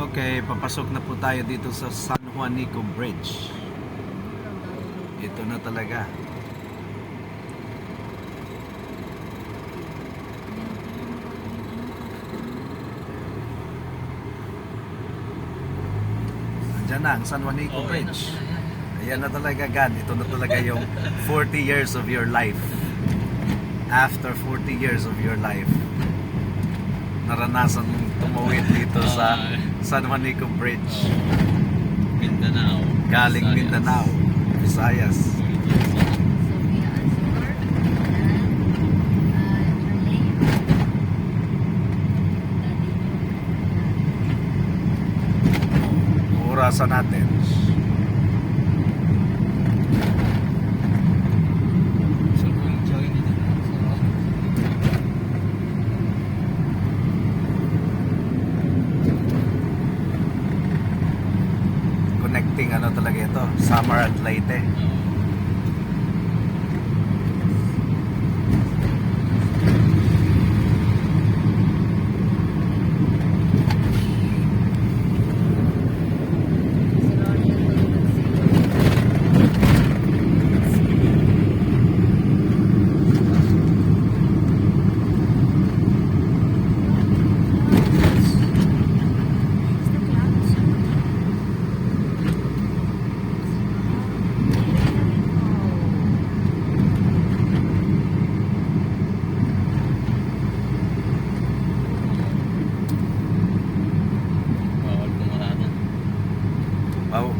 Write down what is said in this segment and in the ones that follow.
Okay, papasok na po tayo dito sa San Juanico Bridge. Ito na talaga. Andyan na ang San Juanico Bridge. Ayan na talaga, gan. Ito na talaga yung 40 years of your life. After 40 years of your life, naranasan mong tumawid dito sa San Juanico Bridge. Mindanao. Galing Mindanao, Visayas. Orasan natin. Connecting ano talaga ito, Samar at Leyte.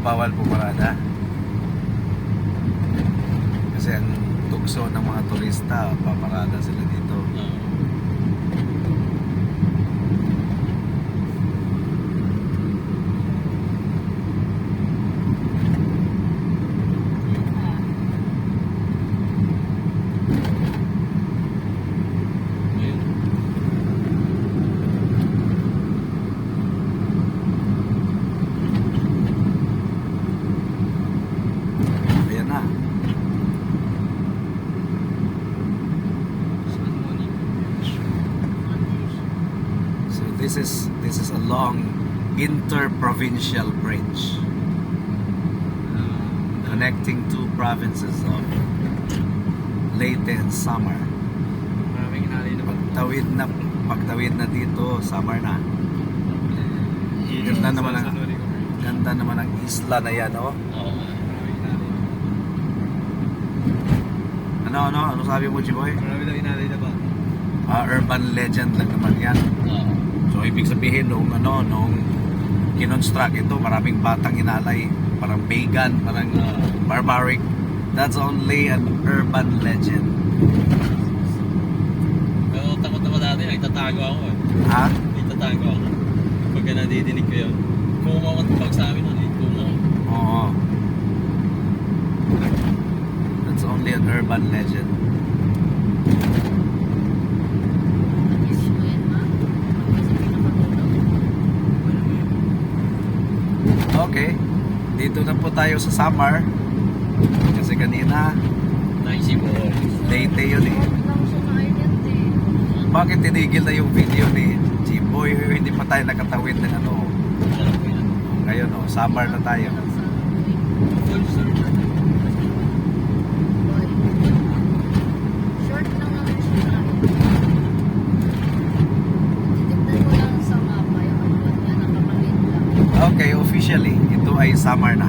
Bawal pumarada kasi ang tukso ng mga turista, paparada sila dito. Ayan na. So this is a long interprovincial bridge connecting two provinces of Leyte and Samar. Maraming inalay na Pagtawid na dito, Samar na. Ganda naman ang isla na yan, oh. Ano sabi mo, Chiboy? Marami daw inalay na ba? Urban legend lang naman yan. So ibig sabihin nung kinonstruct ito, maraming batang inalay, parang pagan, parang barbaric. That's only an urban legend. Pero takot ako dati, nagtatago ako eh. Ha? Nagtatago ako. Pagka nadidinig ko yun. Kumawat pag sa amin nun eh. Oo. That's only an urban legend. Okay, dito na po tayo sa Samar. Kasi kanina Nice po. Leyte yun eh. Bakit tinigil na yung video ni Chiboy? Hindi pa tayo nakatawid ng ano. Ngayon oh, Samar na tayo. Short lang naman siya. Titignan ko lang sa mapa yung ano niya, nakapaliit lang. Okay, officially, ito ay Samar na.